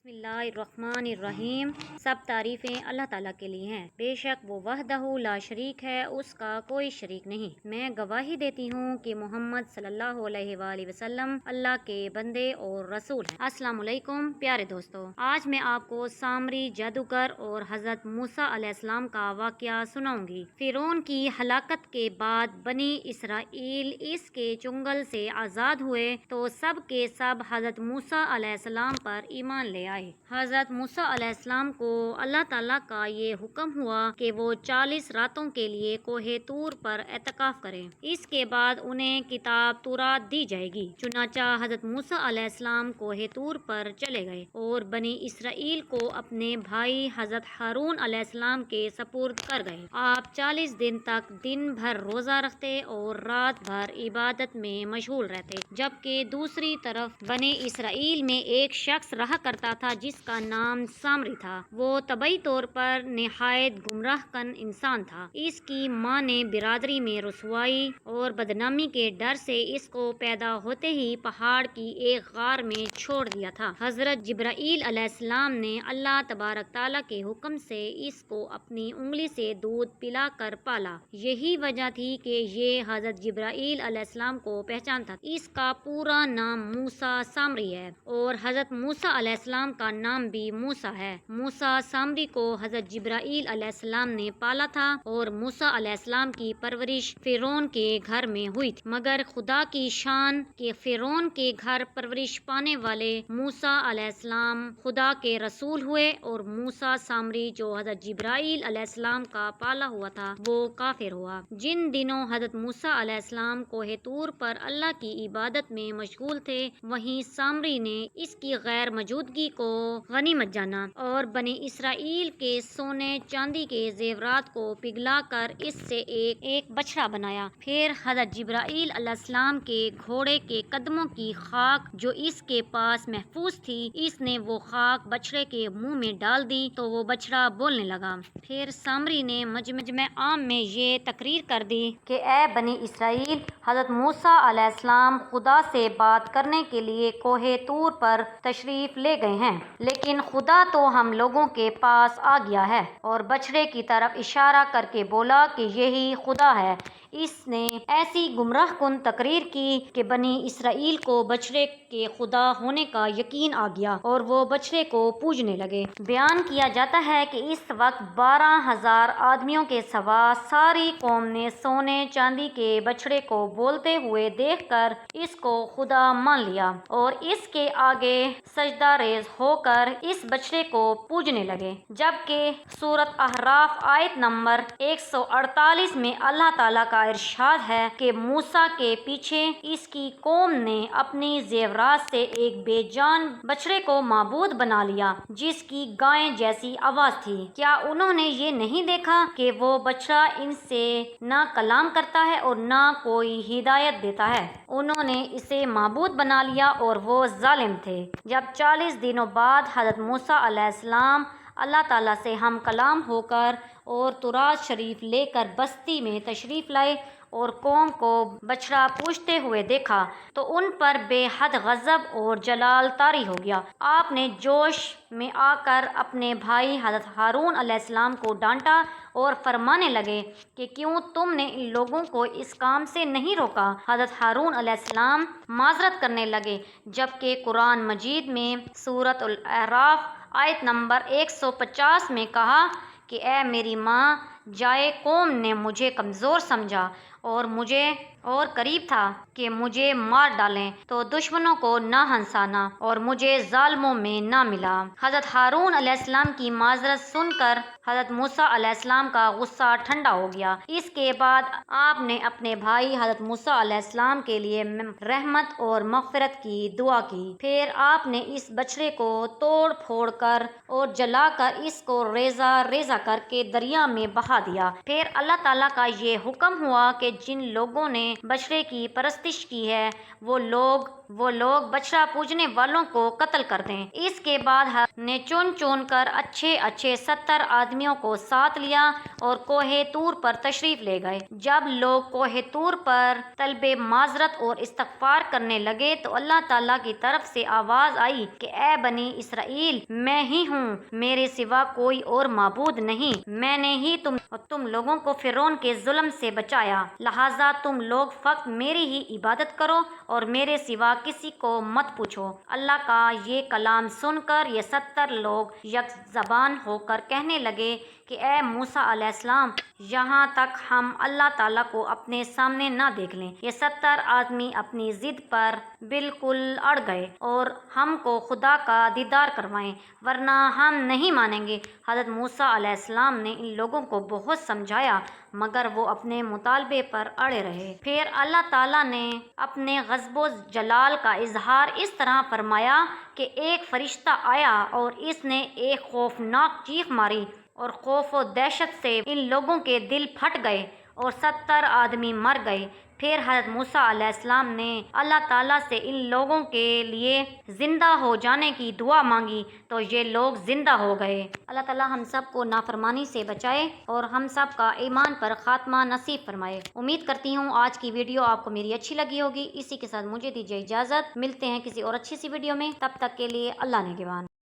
بسم اللہ الرحمن الرحیم۔ سب تعریفیں اللہ تعالیٰ کے لیے ہیں، بے شک وہ وحدہ لا شریک ہے، اس کا کوئی شریک نہیں۔ میں گواہی دیتی ہوں کہ محمد صلی اللہ علیہ وآلہ وسلم اللہ کے بندے اور رسول ہیں۔ السلام علیکم پیارے دوستو، آج میں آپ کو سامری جادوگر اور حضرت موسیٰ علیہ السلام کا واقعہ سناؤں گی۔ فرعون کی ہلاکت کے بعد بنی اسرائیل اس کے چنگل سے آزاد ہوئے تو سب کے سب حضرت موسیٰ علیہ السلام پر ایمان لے آئے۔ حضرت موسیٰ علیہ السلام کو اللہ تعالیٰ کا یہ حکم ہوا کہ وہ 40 راتوں کے لیے کوہ طور پر اعتکاف کریں، اس کے بعد انہیں کتاب تورات دی جائے گی۔ چنانچہ حضرت موسیٰ علیہ السلام کوہ طور پر چلے گئے اور بنی اسرائیل کو اپنے بھائی حضرت ہارون علیہ السلام کے سپرد کر گئے۔ آپ 40 دن تک دن بھر روزہ رکھتے اور رات بھر عبادت میں مشغول رہتے، جبکہ دوسری طرف بنی اسرائیل میں ایک شخص رہا کرتا تھا جس کا نام سامری تھا۔ وہ طبعی طور پر نہایت گمراہ کن انسان تھا۔ اس کی ماں نے برادری میں رسوائی اور بدنامی کے ڈر سے اس کو پیدا ہوتے ہی پہاڑ کی ایک غار میں چھوڑ دیا تھا۔ حضرت جبرائیل علیہ السلام نے اللہ تبارک تعالیٰ کے حکم سے اس کو اپنی انگلی سے دودھ پلا کر پالا۔ یہی وجہ تھی کہ یہ حضرت جبرائیل علیہ السلام کو پہچانتا تھا۔ اس کا پورا نام موسیٰ سامری ہے اور حضرت موسیٰ علیہ السلام کا نام بھی موسیٰ ہے۔ موسیٰ سامری کو حضرت جبرائیل علیہ السلام نے پالا تھا اور موسیٰ علیہ السلام کی پرورش فرعون کے گھر میں ہوئی تھی، مگر خدا کی شان کہ فرعون کے گھر پرورش پانے والے موسیٰ علیہ السلام خدا کے رسول ہوئے اور موسیٰ سامری جو حضرت جبرائیل علیہ السلام کا پالا ہوا تھا وہ کافر ہوا۔ جن دنوں حضرت موسیٰ علیہ السلام کوہ طور پر اللہ کی عبادت میں مشغول تھے، وہیں سامری نے اس کی غیر موجودگی کو غنیمت جانا اور بنی اسرائیل کے سونے چاندی کے زیورات کو پگھلا کر اس سے ایک بچڑا بنایا۔ پھر حضرت جبرائیل علیہ السلام کے گھوڑے کے قدموں کی خاک جو اس کے پاس محفوظ تھی، اس نے وہ خاک بچڑے کے منہ میں ڈال دی تو وہ بچڑا بولنے لگا۔ پھر سامری نے مجمع عام میں یہ تقریر کر دی کہ اے بنی اسرائیل، حضرت موسیٰ علیہ السلام خدا سے بات کرنے کے لیے کوہ طور پر تشریف لے گئے ہیں، لیکن خدا تو ہم لوگوں کے پاس آ گیا ہے، اور بچڑے کی طرف اشارہ کر کے بولا کہ یہی خدا ہے۔ اس نے ایسی گمراہ کن تقریر کی کہ بنی اسرائیل کو بچڑے کے خدا ہونے کا یقین آ گیا اور وہ بچڑے کو پوجنے لگے۔ بیان کیا جاتا ہے کہ اس وقت 12,000 آدمیوں کے سوا ساری قوم نے سونے چاندی کے بچڑے کو بولتے ہوئے دیکھ کر اس کو خدا مان لیا اور اس کے آگے سجدہ ریز ہو کر اس بچڑے کو پوجنے لگے، جبکہ سورۃ احراف آیت نمبر 148 میں اللہ تعالیٰ کا ارشاد ہے کہ موسیٰ کے پیچھے اس کی قوم نے اپنی زیورات سے ایک بے جان بچڑے کو معبود بنا لیا جس کی گائے جیسی آواز تھی۔ کیا انہوں نے یہ نہیں دیکھا کہ وہ بچڑا ان سے نہ کلام کرتا ہے اور نہ کوئی ہدایت دیتا ہے؟ انہوں نے اسے معبود بنا لیا اور وہ ظالم تھے۔ جب 40 دنوں بعد حضرت موسیٰ علیہ السلام اللہ تعالیٰ سے ہم کلام ہو کر اور تورات شریف لے کر بستی میں تشریف لائے اور قوم کو بچڑا پوجتے ہوئے دیکھا تو ان پر بے حد غضب اور جلال طاری ہو گیا۔ آپ نے جوش میں آ کر اپنے بھائی حضرت ہارون علیہ السلام کو ڈانٹا اور فرمانے لگے کہ کیوں تم نے ان لوگوں کو اس کام سے نہیں روکا؟ حضرت ہارون علیہ السلام معذرت کرنے لگے، جبکہ قرآن مجید میں سورۃ الاعراف آیت نمبر 150 میں کہا کہ اے میری ماں، جائے قوم نے مجھے کمزور سمجھا اور مجھے اور قریب تھا کہ مجھے مار ڈالیں تو دشمنوں کو نہ ہنسانا اور مجھے ظالموں میں نہ ملا۔ حضرت ہارون علیہ السلام کی معذرت سن کر حضرت موسیٰ علیہ السلام کا غصہ ٹھنڈا ہو گیا۔ اس کے بعد آپ نے اپنے بھائی حضرت موسیٰ علیہ السلام کے لیے رحمت اور مغفرت کی دعا کی۔ پھر آپ نے اس بچڑے کو توڑ پھوڑ کر اور جلا کر اس کو ریزہ ریزہ کر کے دریا میں بہا دیا۔ پھر اللہ تعالیٰ کا یہ حکم ہوا کہ جن لوگوں نے بچڑے کی پرستش کی ہے وہ لوگ وہ لوگ بچڑا پوجنے والوں کو قتل کر دیں۔ اس کے بعد حضرت نے چن چن کر اچھے 70 آدمیوں کو ساتھ لیا اور کوہ طور پر تشریف لے گئے۔ جب لوگ کوہ طور پر طلب معذرت اور استغفار کرنے لگے تو اللہ تعالیٰ کی طرف سے آواز آئی کہ اے بنی اسرائیل، میں ہی ہوں، میرے سوا کوئی اور معبود نہیں، میں نے ہی تم لوگوں کو فرعون کے ظلم سے بچایا، لہٰذا تم لوگ فقط میری ہی عبادت کرو اور میرے سوا کسی کو مت پوچھو۔ اللہ کا یہ کلام سن کر یہ 70 لوگ یک زبان ہو کر کہنے لگے کہ اے موسیٰ علیہ السلام، یہاں تک ہم اللہ تعالیٰ کو اپنے سامنے نہ دیکھ لیں۔ یہ 70 آدمی اپنی ضد پر بالکل اڑ گئے اور ہم کو خدا کا دیدار کروائیں ورنہ ہم نہیں مانیں گے۔ حضرت موسیٰ علیہ السلام نے ان لوگوں کو بہت سمجھایا مگر وہ اپنے مطالبے پر اڑے رہے۔ پھر اللہ تعالیٰ نے اپنے غضب و جلال کا اظہار اس طرح فرمایا کہ ایک فرشتہ آیا اور اس نے ایک خوفناک چیخ ماری اور خوف و دہشت سے ان لوگوں کے دل پھٹ گئے اور 70 آدمی مر گئے۔ پھر حضرت موسیٰ علیہ السلام نے اللہ تعالیٰ سے ان لوگوں کے لیے زندہ ہو جانے کی دعا مانگی تو یہ لوگ زندہ ہو گئے۔ اللہ تعالیٰ ہم سب کو نافرمانی سے بچائے اور ہم سب کا ایمان پر خاتمہ نصیب فرمائے۔ امید کرتی ہوں آج کی ویڈیو آپ کو میری اچھی لگی ہوگی۔ اسی کے ساتھ مجھے دیجیے اجازت، ملتے ہیں کسی اور اچھی سی ویڈیو میں، تب تک کے لیے اللہ نگہبان۔